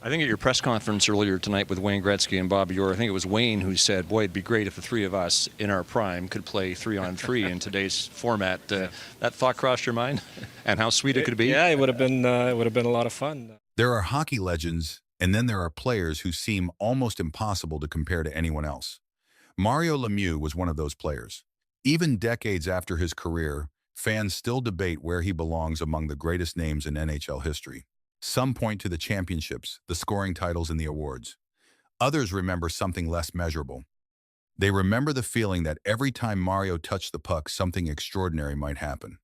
I think at your press conference earlier tonight with Wayne Gretzky and Bobby Orr, I think it was Wayne who said, boy, it'd be great if the three of us in our prime could play 3-on-3 in today's format. That thought crossed your mind? And how sweet it could be? Yeah, it would have been a lot of fun. There are hockey legends, and then there are players who seem almost impossible to compare to anyone else. Mario Lemieux was one of those players. Even decades after his career, fans still debate where he belongs among the greatest names in NHL history. Some point to the championships, the scoring titles, and the awards. Others remember something less measurable. They remember the feeling that every time Mario touched the puck, something extraordinary might happen.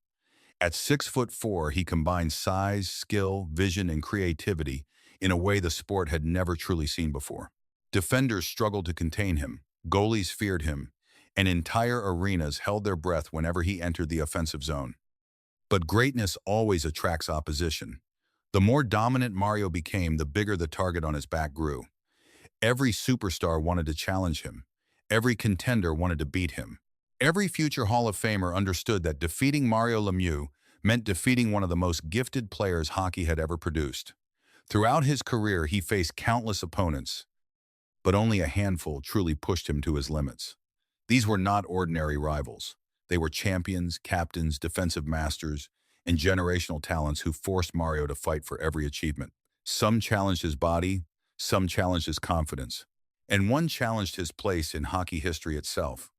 At 6'4", he combined size, skill, vision, and creativity in a way the sport had never truly seen before. Defenders struggled to contain him, goalies feared him, and entire arenas held their breath whenever he entered the offensive zone. But greatness always attracts opposition. The more dominant Mario became, the bigger the target on his back grew. Every superstar wanted to challenge him. Every contender wanted to beat him. Every future Hall of Famer understood that defeating Mario Lemieux meant defeating one of the most gifted players hockey had ever produced. Throughout his career, he faced countless opponents, but only a handful truly pushed him to his limits. These were not ordinary rivals. They were champions, captains, defensive masters, and generational talents who forced Mario to fight for every achievement. Some challenged his body, some challenged his confidence, and one challenged his place in hockey history itself.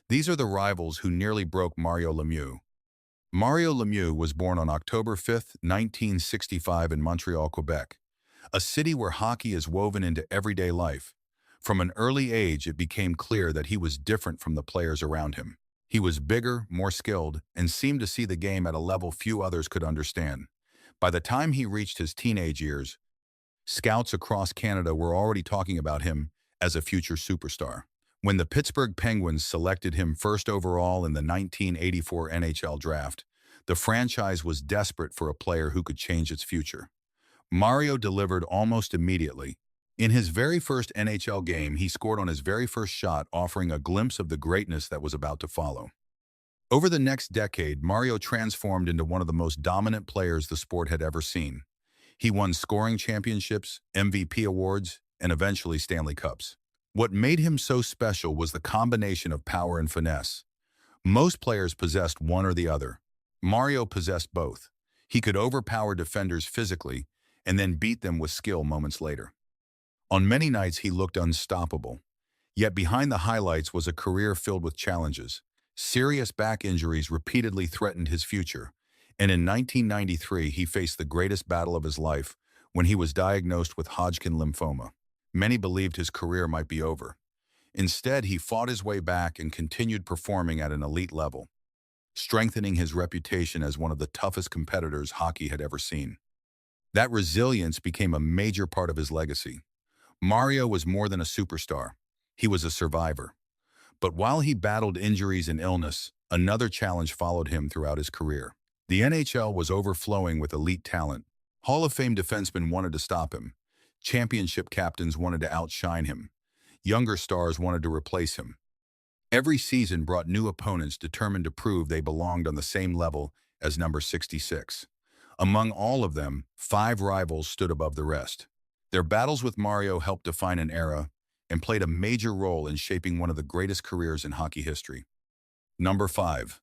These are the rivals who nearly broke Mario Lemieux. Mario Lemieux was born on October 5, 1965 in Montreal, Quebec, a city where hockey is woven into everyday life. From an early age, it became clear that he was different from the players around him. He was bigger, more skilled, and seemed to see the game at a level few others could understand. By the time he reached his teenage years, scouts across Canada were already talking about him as a future superstar. When the Pittsburgh Penguins selected him first overall in the 1984 NHL draft, the franchise was desperate for a player who could change its future. Mario delivered almost immediately. In his very first NHL game, he scored on his very first shot, offering a glimpse of the greatness that was about to follow. Over the next decade, Mario transformed into one of the most dominant players the sport had ever seen. He won scoring championships, MVP awards, and eventually Stanley Cups. What made him so special was the combination of power and finesse. Most players possessed one or the other. Mario possessed both. He could overpower defenders physically and then beat them with skill moments later. On many nights, he looked unstoppable. Yet behind the highlights was a career filled with challenges. Serious back injuries repeatedly threatened his future, and in 1993 he faced the greatest battle of his life when he was diagnosed with Hodgkin lymphoma. Many believed his career might be over. Instead, he fought his way back and continued performing at an elite level, strengthening his reputation as one of the toughest competitors hockey had ever seen. That resilience became a major part of his legacy. Mario was more than a superstar. He was a survivor. But while he battled injuries and illness, another challenge followed him throughout his career. The NHL was overflowing with elite talent. Hall of Fame defensemen wanted to stop him. Championship captains wanted to outshine him. Younger stars wanted to replace him. Every season brought new opponents determined to prove they belonged on the same level as number 66. Among all of them, 5 rivals stood above the rest. Their battles with Mario helped define an era and played a major role in shaping one of the greatest careers in hockey history. Number 5.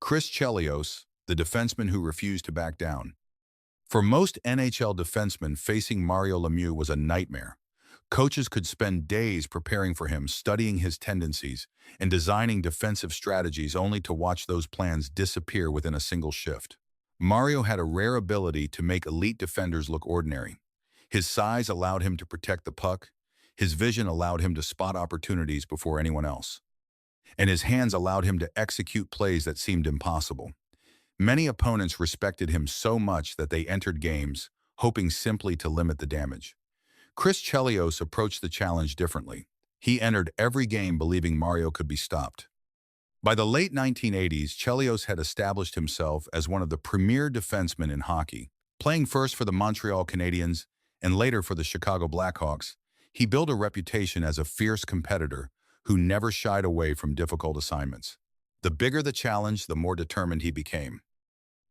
Chelios, the defenseman who refused to back down. For most NHL defensemen, facing Mario Lemieux was a nightmare. Coaches could spend days preparing for him, studying his tendencies, and designing defensive strategies only to watch those plans disappear within a single shift. Mario had a rare ability to make elite defenders look ordinary. His size allowed him to protect the puck, his vision allowed him to spot opportunities before anyone else, and his hands allowed him to execute plays that seemed impossible. Many opponents respected him so much that they entered games, hoping simply to limit the damage. Chelios approached the challenge differently. He entered every game believing Mario could be stopped. By the late 1980s, Chelios had established himself as one of the premier defensemen in hockey. Playing first for the Montreal Canadiens and later for the Chicago Blackhawks, he built a reputation as a fierce competitor who never shied away from difficult assignments. The bigger the challenge, the more determined he became.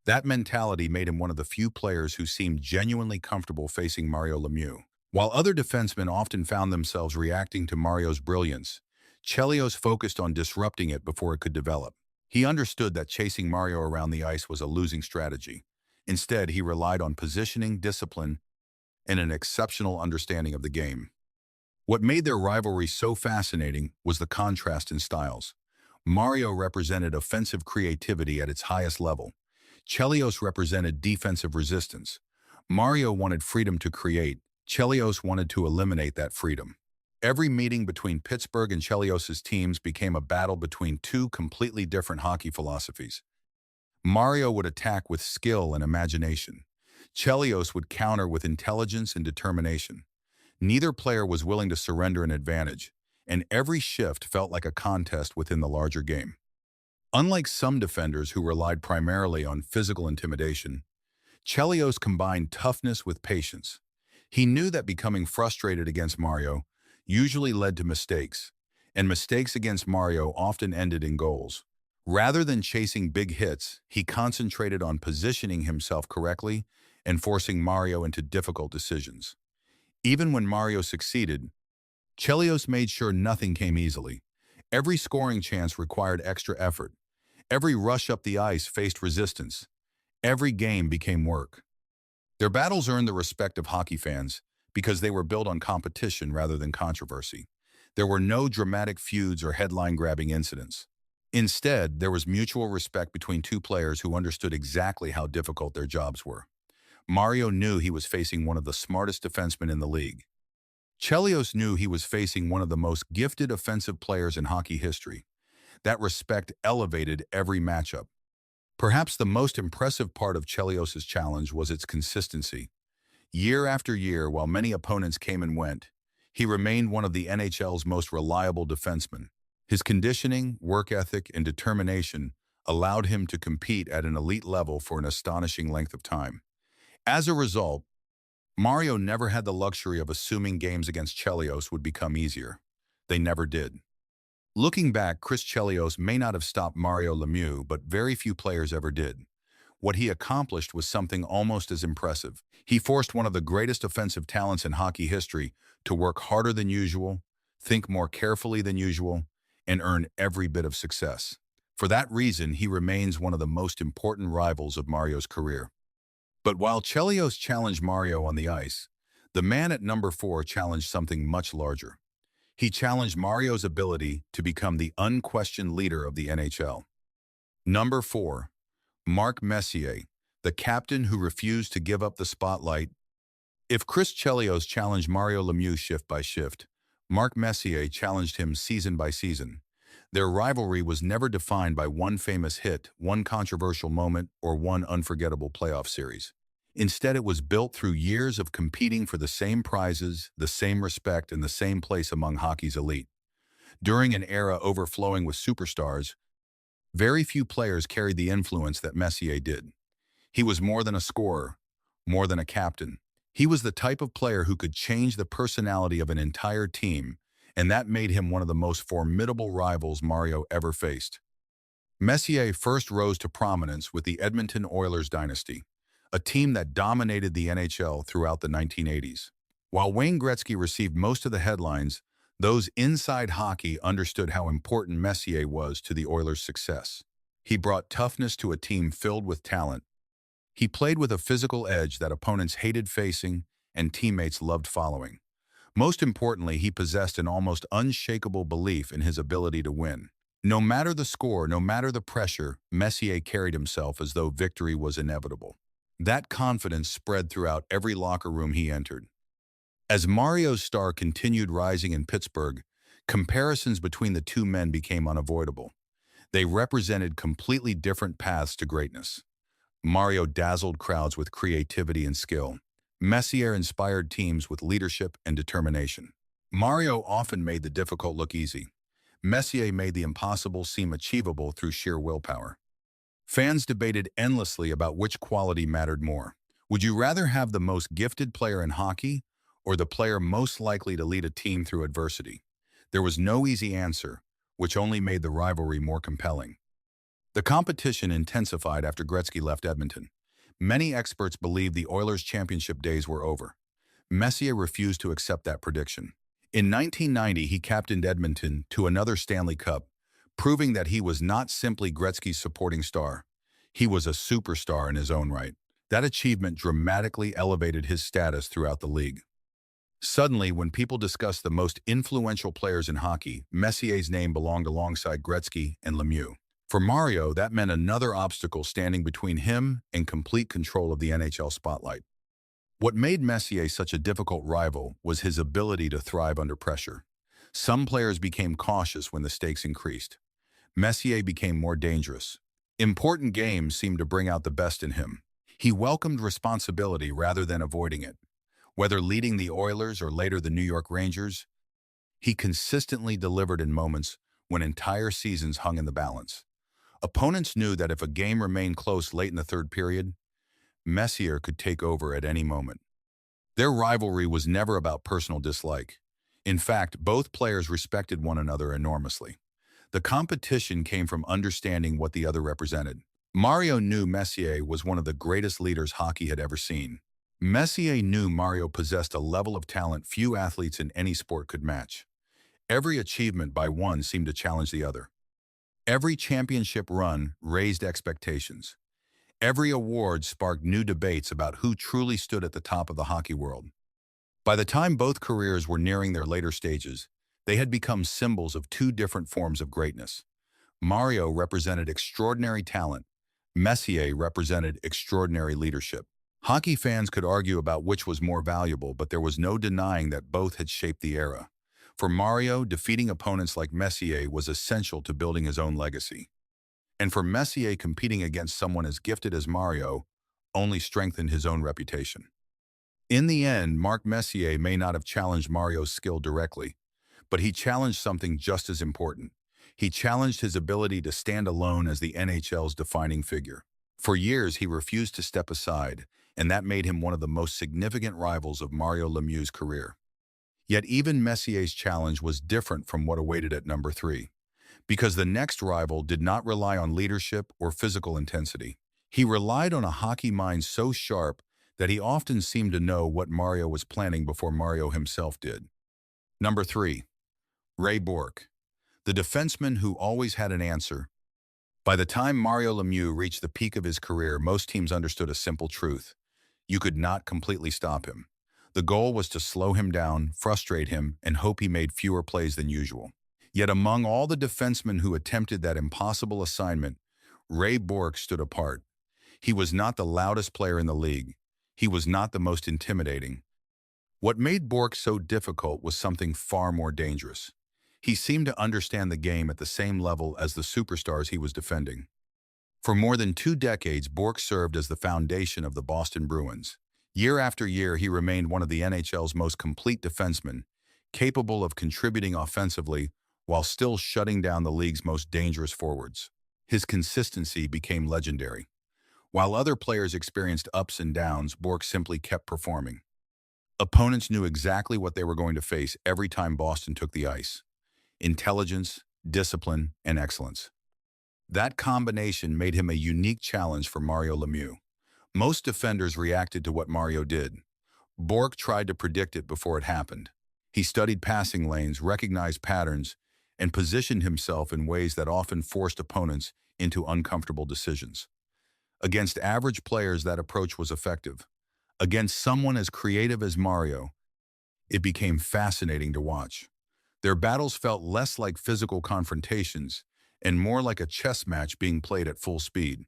That mentality made him one of the few players who seemed genuinely comfortable facing Mario Lemieux. While other defensemen often found themselves reacting to Mario's brilliance, Chelios focused on disrupting it before it could develop. He understood that chasing Mario around the ice was a losing strategy. Instead, he relied on positioning, discipline, and an exceptional understanding of the game. What made their rivalry so fascinating was the contrast in styles. Mario represented offensive creativity at its highest level. Chelios represented defensive resistance. Mario wanted freedom to create. Chelios wanted to eliminate that freedom. Every meeting between Pittsburgh and Chelios' teams became a battle between two completely different hockey philosophies. Mario would attack with skill and imagination. Chelios would counter with intelligence and determination. Neither player was willing to surrender an advantage, and every shift felt like a contest within the larger game. Unlike some defenders who relied primarily on physical intimidation, Chelios combined toughness with patience. He knew that becoming frustrated against Mario usually led to mistakes, and mistakes against Mario often ended in goals. Rather than chasing big hits, he concentrated on positioning himself correctly and forcing Mario into difficult decisions. Even when Mario succeeded, Chelios made sure nothing came easily. Every scoring chance required extra effort. Every rush up the ice faced resistance. Every game became work. Their battles earned the respect of hockey fans because they were built on competition rather than controversy. There were no dramatic feuds or headline-grabbing incidents. Instead, there was mutual respect between two players who understood exactly how difficult their jobs were. Mario knew he was facing one of the smartest defensemen in the league. Chelios knew he was facing one of the most gifted offensive players in hockey history. That respect elevated every matchup. Perhaps the most impressive part of Chelios' challenge was its consistency. Year after year, while many opponents came and went, he remained one of the NHL's most reliable defensemen. His conditioning, work ethic, and determination allowed him to compete at an elite level for an astonishing length of time. As a result, Mario never had the luxury of assuming games against Chelios would become easier. They never did. Looking back, Chris Chelios may not have stopped Mario Lemieux, but very few players ever did. What he accomplished was something almost as impressive. He forced one of the greatest offensive talents in hockey history to work harder than usual, think more carefully than usual, and earn every bit of success. For that reason, he remains one of the most important rivals of Mario's career. But while Chelios challenged Mario on the ice, the man at number 4 challenged something much larger. He challenged Mario's ability to become the unquestioned leader of the NHL. Number 4, Messier, the captain who refused to give up the spotlight. If Chris Chelios challenged Mario Lemieux shift by shift, Messier challenged him season by season. Their rivalry was never defined by one famous hit, one controversial moment, or one unforgettable playoff series. Instead, it was built through years of competing for the same prizes, the same respect, and the same place among hockey's elite. During an era overflowing with superstars, very few players carried the influence that Messier did. He was more than a scorer, more than a captain. He was the type of player who could change the personality of an entire team, and that made him one of the most formidable rivals Mario ever faced. Messier first rose to prominence with the Edmonton Oilers dynasty, a team that dominated the NHL throughout the 1980s. While Wayne Gretzky received most of the headlines, those inside hockey understood how important Messier was to the Oilers' success. He brought toughness to a team filled with talent. He played with a physical edge that opponents hated facing and teammates loved following. Most importantly, he possessed an almost unshakable belief in his ability to win. No matter the score, no matter the pressure, Messier carried himself as though victory was inevitable. That confidence spread throughout every locker room he entered. As Mario's star continued rising in Pittsburgh, comparisons between the two men became unavoidable. They represented completely different paths to greatness. Mario dazzled crowds with creativity and skill. Messier inspired teams with leadership and determination. Mario often made the difficult look easy. Messier made the impossible seem achievable through sheer willpower. Fans debated endlessly about which quality mattered more. Would you rather have the most gifted player in hockey or the player most likely to lead a team through adversity? There was no easy answer, which only made the rivalry more compelling. The competition intensified after Gretzky left Edmonton. Many experts believed the Oilers' championship days were over. Messier refused to accept that prediction. In 1990, he captained Edmonton to another Stanley Cup, proving that he was not simply Gretzky's supporting star. He was a superstar in his own right. That achievement dramatically elevated his status throughout the league. Suddenly, when people discussed the most influential players in hockey, Messier's name belonged alongside Gretzky and Lemieux. For Mario, that meant another obstacle standing between him and complete control of the NHL spotlight. What made Messier such a difficult rival was his ability to thrive under pressure. Some players became cautious when the stakes increased. Messier became more dangerous. Important games seemed to bring out the best in him. He welcomed responsibility rather than avoiding it. Whether leading the Oilers or later the New York Rangers, he consistently delivered in moments when entire seasons hung in the balance. Opponents knew that if a game remained close late in the third period, Messier could take over at any moment. Their rivalry was never about personal dislike. In fact, both players respected one another enormously. The competition came from understanding what the other represented. Mario knew Messier was one of the greatest leaders hockey had ever seen. Messier knew Mario possessed a level of talent few athletes in any sport could match. Every achievement by one seemed to challenge the other. Every championship run raised expectations. Every award sparked new debates about who truly stood at the top of the hockey world. By the time both careers were nearing their later stages, they had become symbols of two different forms of greatness. Mario represented extraordinary talent. Messier represented extraordinary leadership. Hockey fans could argue about which was more valuable, but there was no denying that both had shaped the era. For Mario, defeating opponents like Messier was essential to building his own legacy. And for Messier, competing against someone as gifted as Mario only strengthened his own reputation. In the end, Marc Messier may not have challenged Mario's skill directly, but he challenged something just as important. He challenged his ability to stand alone as the NHL's defining figure. For years, he refused to step aside, and that made him one of the most significant rivals of Mario Lemieux's career. Yet even Messier's challenge was different from what awaited at number 3. Because the next rival did not rely on leadership or physical intensity. He relied on a hockey mind so sharp that he often seemed to know what Mario was planning before Mario himself did. Number 3. Ray Bourque, the defenseman who always had an answer. By the time Mario Lemieux reached the peak of his career, most teams understood a simple truth. You could not completely stop him. The goal was to slow him down, frustrate him, and hope he made fewer plays than usual. Yet among all the defensemen who attempted that impossible assignment, Ray Bourque stood apart. He was not the loudest player in the league. He was not the most intimidating. What made Bourque so difficult was something far more dangerous. He seemed to understand the game at the same level as the superstars he was defending. For more than 2 decades, Bourque served as the foundation of the Boston Bruins. Year after year, he remained one of the NHL's most complete defensemen, capable of contributing offensively while still shutting down the league's most dangerous forwards. His consistency became legendary. While other players experienced ups and downs, Bourque simply kept performing. Opponents knew exactly what they were going to face every time Boston took the ice. Intelligence, discipline, and excellence. That combination made him a unique challenge for Mario Lemieux. Most defenders reacted to what Mario did. Bourque tried to predict it before it happened. He studied passing lanes, recognized patterns, and positioned himself in ways that often forced opponents into uncomfortable decisions. Against average players, that approach was effective. Against someone as creative as Mario, it became fascinating to watch. Their battles felt less like physical confrontations and more like a chess match being played at full speed.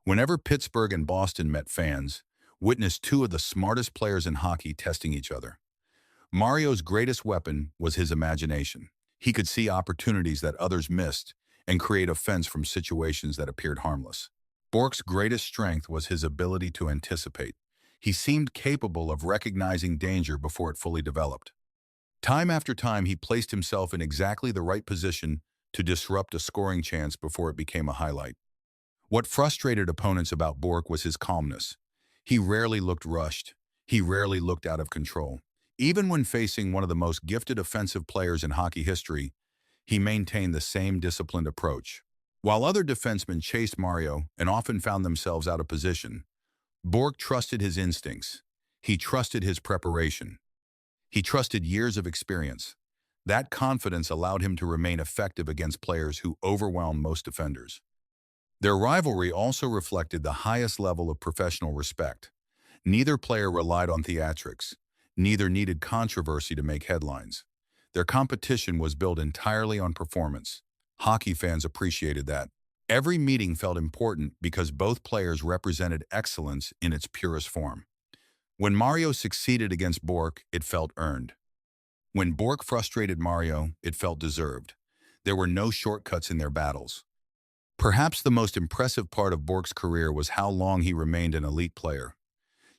Whenever Pittsburgh and Boston met, fans witnessed 2 of the smartest players in hockey testing each other. Mario's greatest weapon was his imagination. He could see opportunities that others missed and create offense from situations that appeared harmless. Bourque's greatest strength was his ability to anticipate. He seemed capable of recognizing danger before it fully developed. Time after time, he placed himself in exactly the right position to disrupt a scoring chance before it became a highlight. What frustrated opponents about Bourque was his calmness. He rarely looked rushed. He rarely looked out of control. Even when facing one of the most gifted offensive players in hockey history, he maintained the same disciplined approach. While other defensemen chased Mario and often found themselves out of position, Bourque trusted his instincts. He trusted his preparation. He trusted years of experience. That confidence allowed him to remain effective against players who overwhelmed most defenders. Their rivalry also reflected the highest level of professional respect. Neither player relied on theatrics. Neither needed controversy to make headlines. Their competition was built entirely on performance. Hockey fans appreciated that. Every meeting felt important because both players represented excellence in its purest form. When Mario succeeded against Bourque, it felt earned. When Bourque frustrated Mario, it felt deserved. There were no shortcuts in their battles. Perhaps the most impressive part of Bourque's career was how long he remained an elite player.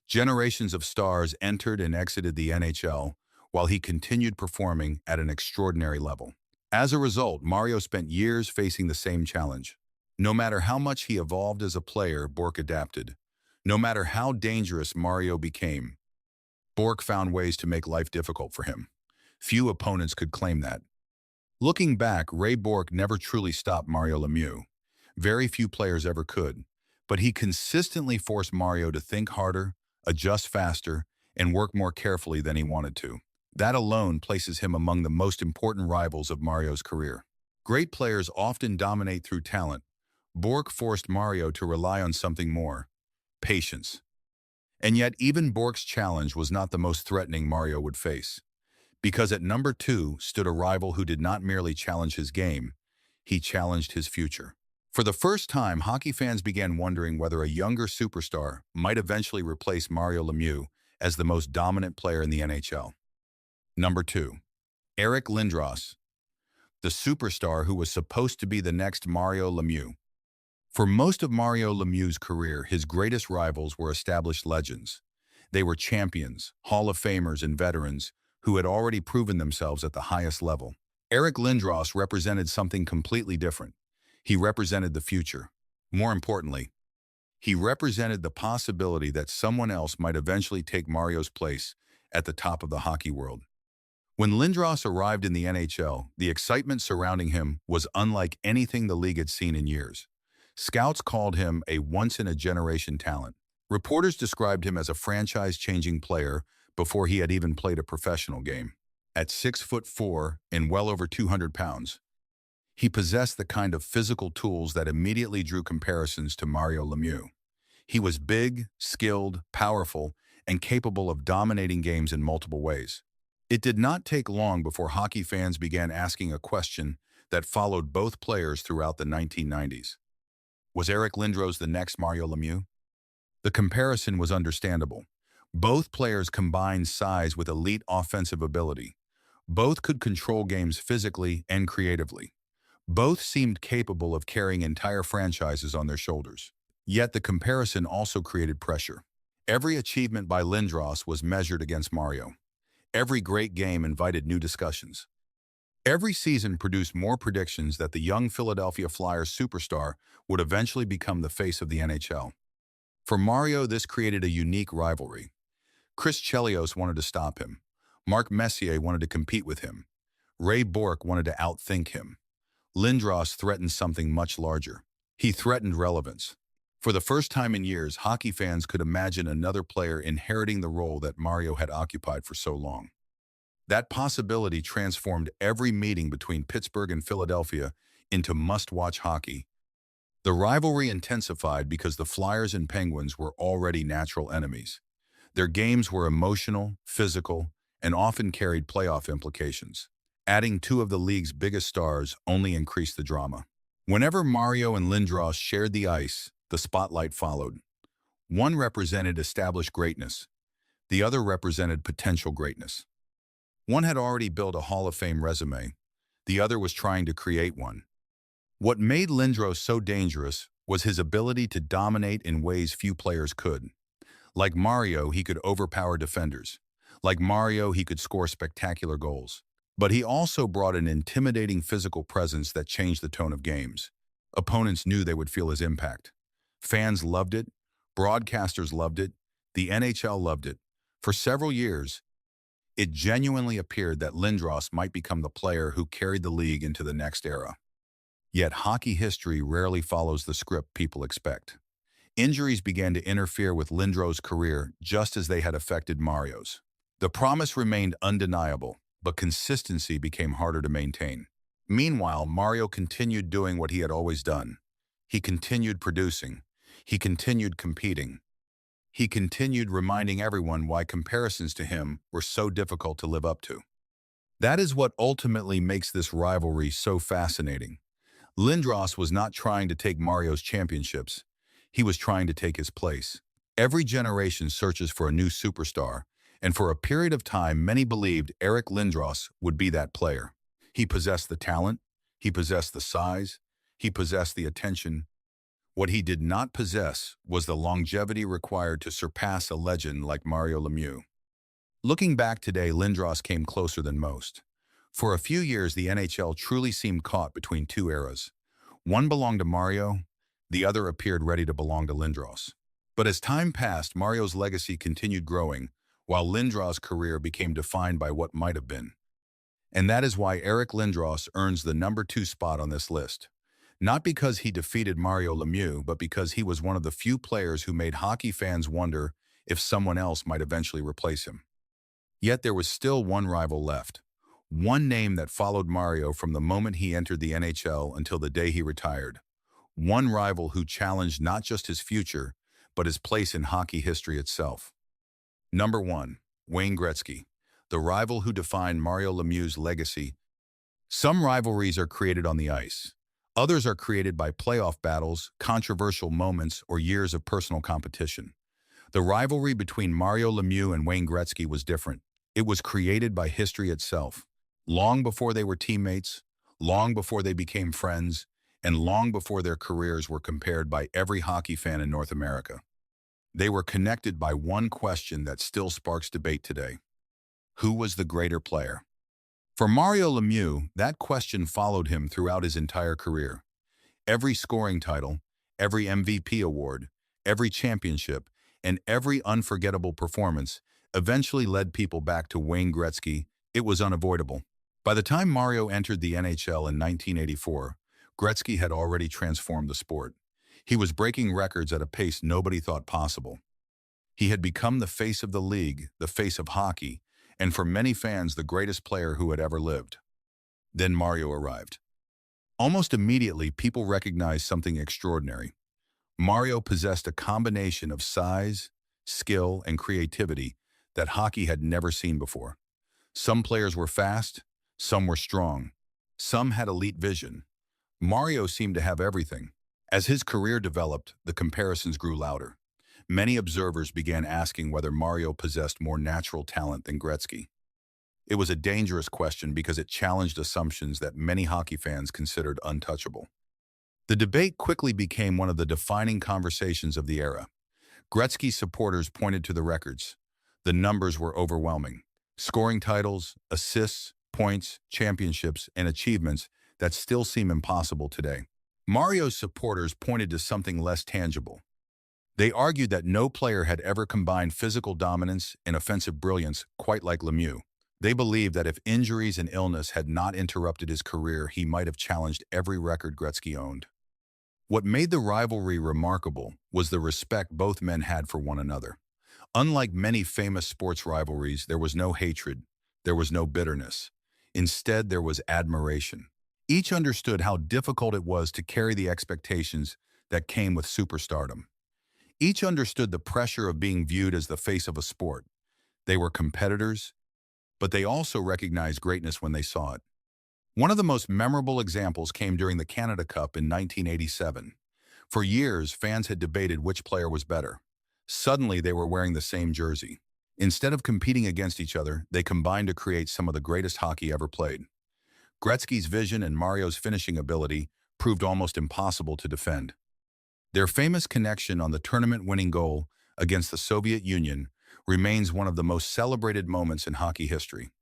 Generations of stars entered and exited the NHL, while he continued performing at an extraordinary level. As a result, Mario spent years facing the same challenge. No matter how much he evolved as a player, Bourque adapted. No matter how dangerous Mario became, Bourque found ways to make life difficult for him. Few opponents could claim that. Looking back, Ray Bourque never truly stopped Mario Lemieux. Very few players ever could. But he consistently forced Mario to think harder, adjust faster, and work more carefully than he wanted to. That alone places him among the most important rivals of Mario's career. Great players often dominate through talent. Bourque forced Mario to rely on something more: patience. And yet, even Bourque's challenge was not the most threatening Mario would face. Because at number 2 stood a rival who did not merely challenge his game, he challenged his future. For the first time, hockey fans began wondering whether a younger superstar might eventually replace Mario Lemieux as the most dominant player in the NHL. Number 2. Eric Lindros, the superstar who was supposed to be the next Mario Lemieux. For most of Mario Lemieux's career, his greatest rivals were established legends. They were champions, Hall of Famers, and veterans who had already proven themselves at the highest level. Eric Lindros represented something completely different. He represented the future. More importantly, he represented the possibility that someone else might eventually take Mario's place at the top of the hockey world. When Lindros arrived in the NHL, the excitement surrounding him was unlike anything the league had seen in years. Scouts called him a once-in-a-generation talent. Reporters described him as a franchise-changing player before he had even played a professional game. At 6'4" and well over 200 pounds, he possessed the kind of physical tools that immediately drew comparisons to Mario Lemieux. He was big, skilled, powerful, and capable of dominating games in multiple ways. It did not take long before hockey fans began asking a question that followed both players throughout the 1990s. Was Eric Lindros the next Mario Lemieux? The comparison was understandable. Both players combined size with elite offensive ability. Both could control games physically and creatively. Both seemed capable of carrying entire franchises on their shoulders. Yet the comparison also created pressure. Every achievement by Lindros was measured against Mario. Every great game invited new discussions. Every season produced more predictions that the young Philadelphia Flyers superstar would eventually become the face of the NHL. For Mario, this created a unique rivalry. Chris Chelios wanted to stop him. Mark Messier wanted to compete with him. Ray Bourque wanted to outthink him. Lindros threatened something much larger. He threatened relevance. For the first time in years, hockey fans could imagine another player inheriting the role that Mario had occupied for so long. That possibility transformed every meeting between Pittsburgh and Philadelphia into must-watch hockey. The rivalry intensified because the Flyers and Penguins were already natural enemies. Their games were emotional, physical, and often carried playoff implications. Adding two of the league's biggest stars only increased the drama. Whenever Mario and Lindros shared the ice, the spotlight followed. One represented established greatness. The other represented potential greatness. One had already built a Hall of Fame resume. The other was trying to create one. What made Lindros so dangerous was his ability to dominate in ways few players could. Like Mario, he could overpower defenders. Like Mario, he could score spectacular goals. But he also brought an intimidating physical presence that changed the tone of games. Opponents knew they would feel his impact. Fans loved it. Broadcasters loved it. The NHL loved it. For several years, it genuinely appeared that Lindros might become the player who carried the league into the next era. Yet hockey history rarely follows the script people expect. Injuries began to interfere with Lindros' career just as they had affected Mario's. The promise remained undeniable, but consistency became harder to maintain. Meanwhile, Mario continued doing what he had always done. He continued producing. He continued competing. He continued reminding everyone why comparisons to him were so difficult to live up to. That is what ultimately makes this rivalry so fascinating. Lindros was not trying to take Mario's championships. He was trying to take his place. Every generation searches for a new superstar, and for a period of time, many believed Eric Lindros would be that player. He possessed the talent, he possessed the size, he possessed the attention. What he did not possess was the longevity required to surpass a legend like Mario Lemieux. Looking back today, Lindros came closer than most. For a few years, the NHL truly seemed caught between two eras. One belonged to Mario, the other appeared ready to belong to Lindros. But as time passed, Mario's legacy continued growing, while Lindros' career became defined by what might have been. And that is why Eric Lindros earns the number 2 spot on this list. Not because he defeated Mario Lemieux, but because he was one of the few players who made hockey fans wonder if someone else might eventually replace him. Yet there was still one rival left. One name that followed Mario from the moment he entered the NHL until the day he retired. One rival who challenged not just his future, but his place in hockey history itself. Number 1, Wayne Gretzky, the rival who defined Mario Lemieux's legacy. Some rivalries are created on the ice. Others are created by playoff battles, controversial moments, or years of personal competition. The rivalry between Mario Lemieux and Wayne Gretzky was different. It was created by history itself. Long before they were teammates, long before they became friends, and long before their careers were compared by every hockey fan in North America. They were connected by one question that still sparks debate today. Who was the greater player? For Mario Lemieux, that question followed him throughout his entire career. Every scoring title, every MVP award, every championship, and every unforgettable performance eventually led people back to Wayne Gretzky. It was unavoidable. By the time Mario entered the NHL in 1984, Gretzky had already transformed the sport. He was breaking records at a pace nobody thought possible. He had become the face of the league, the face of hockey, and for many fans, the greatest player who had ever lived. Then Mario arrived. Almost immediately, people recognized something extraordinary. Mario possessed a combination of size, skill, and creativity that hockey had never seen before. Some players were fast, some were strong, some had elite vision. Mario seemed to have everything. As his career developed, the comparisons grew louder. Many observers began asking whether Mario possessed more natural talent than Gretzky. It was a dangerous question because it challenged assumptions that many hockey fans considered untouchable. The debate quickly became one of the defining conversations of the era. Gretzky supporters pointed to the records. The numbers were overwhelming. Scoring titles, assists, points, championships, and achievements that still seem impossible today. Mario's supporters pointed to something less tangible. They argued that no player had ever combined physical dominance and offensive brilliance quite like Lemieux. They believed that if injuries and illness had not interrupted his career, he might have challenged every record Gretzky owned. What made the rivalry remarkable was the respect both men had for one another. Unlike many famous sports rivalries, there was no hatred, there was no bitterness. Instead, there was admiration. Each understood how difficult it was to carry the expectations that came with superstardom. Each understood the pressure of being viewed as the face of a sport. They were competitors, but they also recognized greatness when they saw it. One of the most memorable examples came during the Canada Cup in 1987. For years, fans had debated which player was better. Suddenly, they were wearing the same jersey. Instead of competing against each other, they combined to create some of the greatest hockey ever played. Gretzky's vision and Mario's finishing ability proved almost impossible to defend. Their famous connection on the tournament-winning goal against the Soviet Union remains one of the most celebrated moments in hockey history.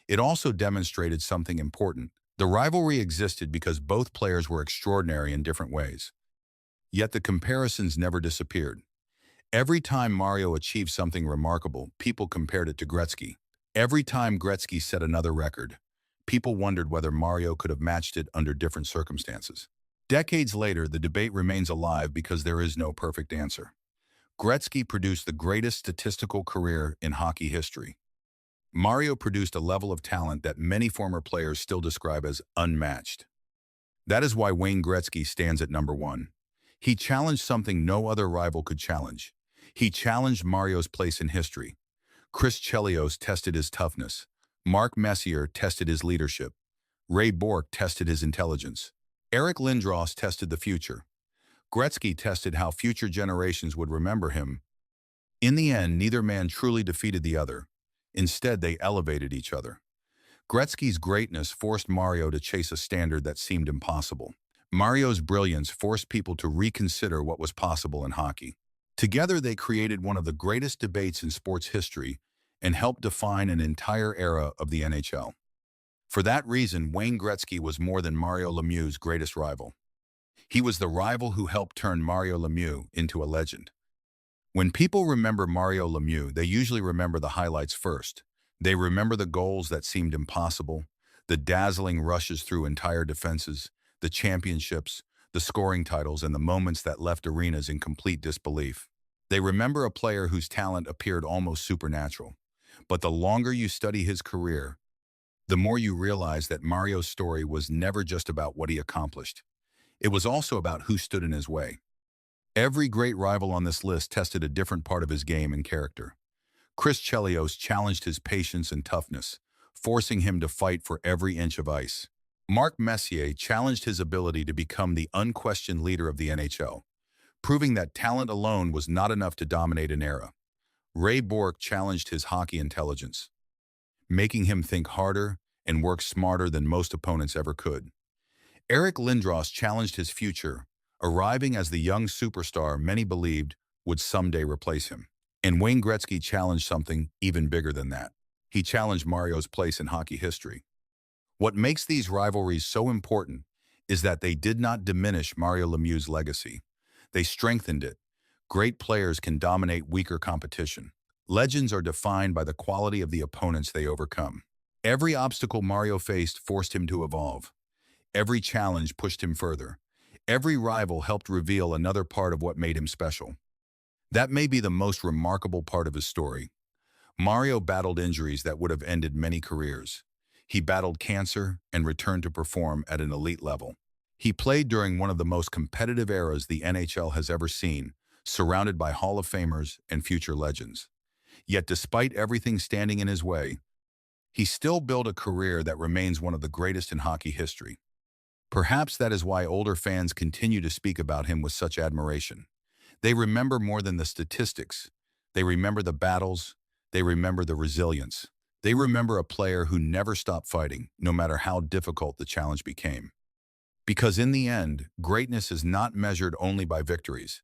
It also demonstrated something important. The rivalry existed because both players were extraordinary in different ways. Yet the comparisons never disappeared. Every time Mario achieved something remarkable, people compared it to Gretzky. Every time Gretzky set another record, people wondered whether Mario could have matched it under different circumstances. Decades later, the debate remains alive because there is no perfect answer. Gretzky produced the greatest statistical career in hockey history. Mario produced a level of talent that many former players still describe as unmatched. That is why Wayne Gretzky stands at number one. He challenged something no other rival could challenge. He challenged Mario's place in history. Chris Chelios tested his toughness. Mark Messier tested his leadership. Bourque tested his intelligence. Lindros tested the future. Gretzky tested how future generations would remember him. In the end, neither man truly defeated the other. Instead, they elevated each other. Gretzky's greatness forced Mario to chase a standard that seemed impossible. Mario's brilliance forced people to reconsider what was possible in hockey. Together, they created one of the greatest debates in sports history and helped define an entire era of the NHL. For that reason, Wayne Gretzky was more than Mario Lemieux's greatest rival. He was the rival who helped turn Mario Lemieux into a legend. When people remember Mario Lemieux, they usually remember the highlights first. They remember the goals that seemed impossible, the dazzling rushes through entire defenses, the championships, the scoring titles, and the moments that left arenas in complete disbelief. They remember a player whose talent appeared almost supernatural. But the longer you study his career, the more you realize that Mario's story was never just about what he accomplished. It was also about who stood in his way. Every great rival on this list tested a different part of his game and character. Chris Chelios challenged his patience and toughness, forcing him to fight for every inch of ice. Mark Messier challenged his ability to become the unquestioned leader of the NHL, proving that talent alone was not enough to dominate an era. Bourque challenged his hockey intelligence, making him think harder and work smarter than most opponents ever could. Lindros challenged his future, arriving as the young superstar many believed would someday replace him. And Wayne Gretzky challenged something even bigger than that. He challenged Mario's place in hockey history. What makes these rivalries so important is that they did not diminish Mario Lemieux's legacy. They strengthened it. Great players can dominate weaker competition. Legends are defined by the quality of the opponents they overcome. Every obstacle Mario faced forced him to evolve. Every challenge pushed him further. Every rival helped reveal another part of what made him special. That may be the most remarkable part of his story. Mario battled injuries that would have ended many careers. He battled cancer and returned to perform at an elite level. He played during one of the most competitive eras the NHL has ever seen, surrounded by Hall of Famers and future legends. Yet despite everything standing in his way, he still built a career that remains one of the greatest in hockey history. Perhaps that is why older fans continue to speak about him with such admiration. They remember more than the statistics. They remember the battles. They remember the resilience. They remember a player who never stopped fighting, no matter how difficult the challenge became. Because in the end, greatness is not measured only by victories.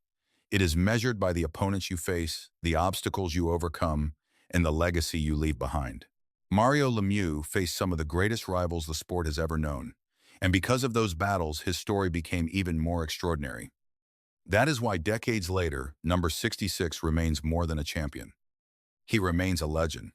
It is measured by the opponents you face, the obstacles you overcome, and the legacy you leave behind. Mario Lemieux faced some of the greatest rivals the sport has ever known. And because of those battles, his story became even more extraordinary. That is why decades later, number 66 remains more than a champion. He remains a legend.